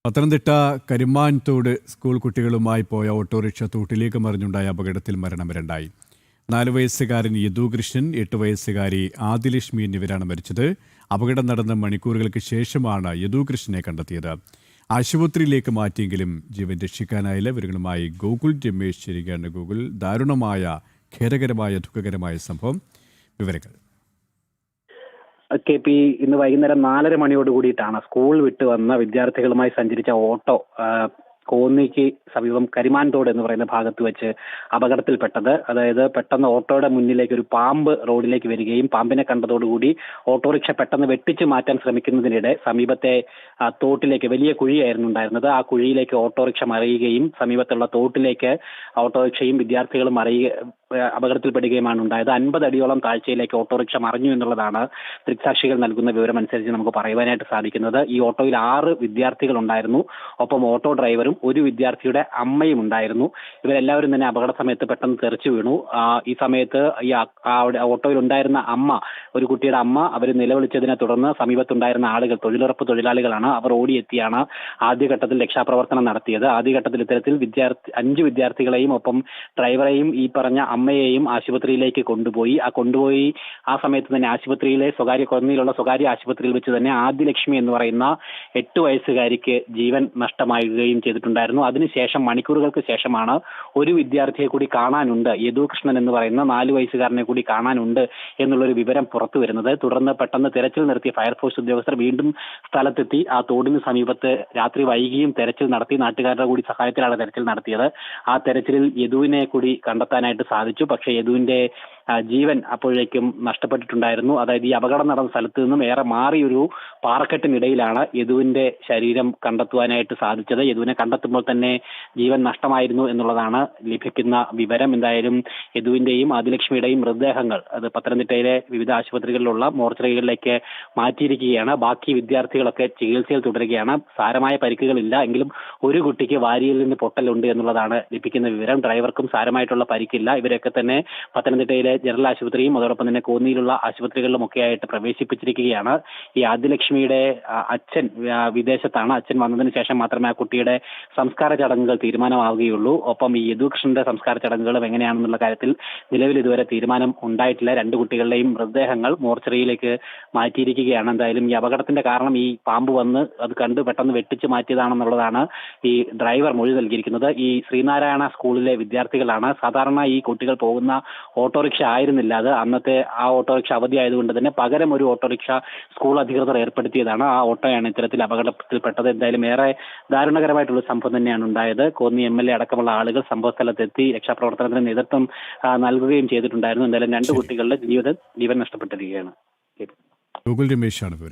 Pathanamthitta Karimanthodu school കുട്ടികളുമായി പോയ autorickshaw തോട്ടിലേക്ക് മറിഞ്ഞുണ്ടായ അപകടത്തിൽ മരണം രണ്ടായി. 4 വയസ്സുകാരൻ യദുകൃഷ്ണൻ, 8 വയസ്സുകാരി ആദിലക്ഷ്മി എന്നിവരാണ് മരിച്ചത്. അപകടം നടന്ന മണിക്കൂറുകൾക്ക് ശേഷമാണ് യദുകൃഷ്ണനെ കണ്ടെത്തിയത്. ആശുപത്രിയിലേക്ക് മാറ്റിയെങ്കിലും ജീവൻ രക്ഷിക്കാനായില്ല. ഇവരുമായി ഗോകുൽ രമേശ് ചേരുകയാണ്. ഗോകുൽ, ദാരുണമായ, ഖേദകരമായ, ദുഃഖകരമായ സംഭവം, വിവരങ്ങൾ. KP ഇന്ന് വൈകുന്നേരം 4:30 മണിയോട് കൂടിയിട്ടാണ് സ്കൂൾ വിട്ട് വന്ന വിദ്യാർത്ഥികളുമായി സഞ്ചരിച്ച ഓട്ടോ കോന്നിക്ക് സമീപം കരിമാൻതോട് എന്ന് പറയുന്ന ഭാഗത്ത് വെച്ച് അപകടത്തിൽപ്പെട്ടത്. അതായത് പെട്ടെന്ന് ഓട്ടോയുടെ മുന്നിലേക്ക് ഒരു പാമ്പ് റോഡിലേക്ക് വരികയും പാമ്പിനെ കണ്ടതോടുകൂടി ഓട്ടോറിക്ഷ പെട്ടെന്ന് വെട്ടിച്ചു മാറ്റാൻ ശ്രമിക്കുന്നതിനിടെ സമീപത്തെ തോട്ടിലേക്ക്, വലിയ കുഴിയായിരുന്നു ഉണ്ടായിരുന്നത്, ആ കുഴിയിലേക്ക് ഓട്ടോറിക്ഷ മറിയുകയും സമീപത്തുള്ള തോട്ടിലേക്ക് ഓട്ടോറിക്ഷയും വിദ്യാർത്ഥികളും അപകടത്തിൽപ്പെടുകയുമാണ് ഉണ്ടായത്. 50 അടിയോളം താഴ്ചയിലേക്ക് ഓട്ടോറിക്ഷ മറിഞ്ഞു എന്നുള്ളതാണ് ദൃക്സാക്ഷികൾ നൽകുന്ന വിവരം അനുസരിച്ച് നമുക്ക് പറയുവാനായിട്ട് സാധിക്കുന്നത്. ഈ ഓട്ടോയിൽ 6 വിദ്യാർത്ഥികൾ ഉണ്ടായിരുന്നു. ഒപ്പം ഓട്ടോ ഡ്രൈവറും ഒരു വിദ്യാർത്ഥിയുടെ അമ്മയും ഉണ്ടായിരുന്നു. ഇവരെല്ലാവരും തന്നെ അപകട സമയത്ത് പെട്ടെന്ന് തെറിച്ചു വീണു. ഈ സമയത്ത് ഈ ഓട്ടോയിൽ ഉണ്ടായിരുന്ന അമ്മ, ഒരു കുട്ടിയുടെ അമ്മ, അവർ നിലവിളിച്ചതിനെ തുടർന്ന് സമീപത്തുണ്ടായിരുന്ന ആളുകൾ, തൊഴിലുറപ്പ് തൊഴിലാളികളാണ്, അവർ ഓടിയെത്തിയാണ് ആദ്യഘട്ടത്തിൽ രക്ഷാപ്രവർത്തനം നടത്തിയത്. ആദ്യഘട്ടത്തിൽ ഇത്തരത്തിൽ 5 വിദ്യാർത്ഥികളെയും ഒപ്പം ഡ്രൈവറെയും ഈ പറഞ്ഞ അമ്മയെയും ആശുപത്രിയിലേക്ക് കൊണ്ടുപോയി. ആ സമയത്ത് തന്നെ ആശുപത്രിയിലെ കൊന്നിയിലുള്ള സ്വകാര്യ ആശുപത്രിയിൽ വെച്ച് തന്നെ ആദിലക്ഷ്മി എന്ന് പറയുന്ന 8 വയസ്സുകാരിക്ക് ജീവൻ നഷ്ടമാകുകയും ചെയ്തിട്ടുണ്ടായിരുന്നു. അതിനുശേഷം മണിക്കൂറുകൾക്ക് ശേഷമാണ് ഒരു വിദ്യാർത്ഥിയെ കൂടി കാണാനുണ്ട്, യദുകൃഷ്ണൻ എന്ന് പറയുന്ന 4 വയസ്സുകാരനെ കൂടി കാണാനുണ്ട് എന്നുള്ളൊരു വിവരം പുറത്തു വരുന്നത്. തുടർന്ന് പെട്ടെന്ന് തെരച്ചിൽ നടത്തിയ ഫയർഫോഴ്സ് ഉദ്യോഗസ്ഥർ വീണ്ടും സ്ഥലത്തെത്തി. ആ തോടിന് സമീപത്ത് രാത്രി വൈകിയും തെരച്ചിൽ നടത്തി. നാട്ടുകാരുടെ കൂടി സഹായത്തിലാണ് തെരച്ചിൽ നടത്തിയത്. ആ തെരച്ചിലിൽ യദുവിനെ കൂടി കണ്ടെത്താനായിട്ട് സാധിച്ചു. പക്ഷേ യദുവിന്റെ ജീവൻ അപ്പോഴേക്കും നഷ്ടപ്പെട്ടിട്ടുണ്ടായിരുന്നു. അതായത് ഈ അപകടം നടന്ന സ്ഥലത്ത് നിന്നും ഏറെ മാറിയൊരു പാറക്കെട്ടിനിടയിലാണ് യദുവിന്റെ ശരീരം കണ്ടെത്തുവാനായിട്ട് സാധിച്ചത്. യദുവിനെ കണ്ടെത്തുമ്പോൾ തന്നെ ജീവൻ നഷ്ടമായിരുന്നു എന്നുള്ളതാണ് ലഭിക്കുന്ന വിവരം. എന്തായാലും യദുവിന്റെയും ആദിലക്ഷ്മിയുടെയും മൃതദേഹങ്ങൾ അത് പത്തനംതിട്ടയിലെ വിവിധ ആശുപത്രികളിലുള്ള മോർച്ചറികളിലേക്ക് മാറ്റിയിരിക്കുകയാണ്. ബാക്കി വിദ്യാർത്ഥികളൊക്കെ ചികിത്സയിൽ തുടരുകയാണ്. സാരമായ പരിക്കുകളില്ല എങ്കിലും ഒരു കുട്ടിക്ക് വാരിയിൽ നിന്ന് പൊട്ടലുണ്ട് എന്നുള്ളതാണ് ലഭിക്കുന്ന വിവരം. ഡ്രൈവർക്കും സാരമായിട്ടുള്ള പരിക്കില്ല. ഇവരൊക്കെ തന്നെ പത്തനംതിട്ടയിലെ ജനറൽ ആശുപത്രിയും അതോടൊപ്പം തന്നെ കോന്നിയിലുള്ള ആശുപത്രികളിലും ഒക്കെ ആയിട്ട് പ്രവേശിപ്പിച്ചിരിക്കുകയാണ്. ഈ ആദിലക്ഷ്മിയുടെ അച്ഛൻ വിദേശത്താണ്. അച്ഛൻ വന്നതിന് ശേഷം മാത്രമേ ആ കുട്ടിയുടെ സംസ്കാര ചടങ്ങുകൾ തീരുമാനമാവുകയുള്ളൂ. ഒപ്പം ഈ യദുകൃഷ്ണന്റെ സംസ്കാര ചടങ്ങുകളും എങ്ങനെയാണെന്നുള്ള കാര്യത്തിൽ നിലവിൽ ഇതുവരെ തീരുമാനം ഉണ്ടായിട്ടില്ല. 2 കുട്ടികളുടെയും മൃതദേഹങ്ങൾ മോർച്ചറിയിലേക്ക് മാറ്റിയിരിക്കുകയാണ്. എന്തായാലും ഈ അപകടത്തിന്റെ കാരണം ഈ പാമ്പ് വന്ന് അത് കണ്ട് പെട്ടെന്ന് വെട്ടിച്ചു മാറ്റിയതാണെന്നുള്ളതാണ് ഈ ഡ്രൈവർ മൊഴി നൽകിയിരിക്കുന്നത്. ഈ ശ്രീനാരായണ സ്കൂളിലെ വിദ്യാർത്ഥികളാണ്. സാധാരണ ഈ കുട്ടികൾ പോകുന്ന ഓട്ടോറിക്ഷ ആയിരുന്നില്ല അത്. അന്നത്തെ ആ ഓട്ടോറിക്ഷ അവധി ആയതുകൊണ്ട് തന്നെ പകരം ഒരു ഓട്ടോറിക്ഷ സ്കൂൾ അധികൃതർ ഏർപ്പെടുത്തിയതാണ്. ആ ഓട്ടോയാണ് ഇത്തരത്തിൽ അപകടത്തിൽപ്പെട്ടത്. എന്തായാലും ഏറെ ദാരുണകരമായിട്ടുള്ള സംഭവം തന്നെയാണ് ഉണ്ടായത്. കോന്നി MLA അടക്കമുള്ള ആളുകൾ സംഭവ സ്ഥലത്തെത്തി രക്ഷാപ്രവർത്തനത്തിന് നേതൃത്വം നൽകുകയും ചെയ്തിട്ടുണ്ടായിരുന്നു. എന്തായാലും 2 കുട്ടികളുടെ ജീവൻ നഷ്ടപ്പെട്ടിരിക്കുകയാണ്. ഗോകുൽ രമേശാണ് വിവരം.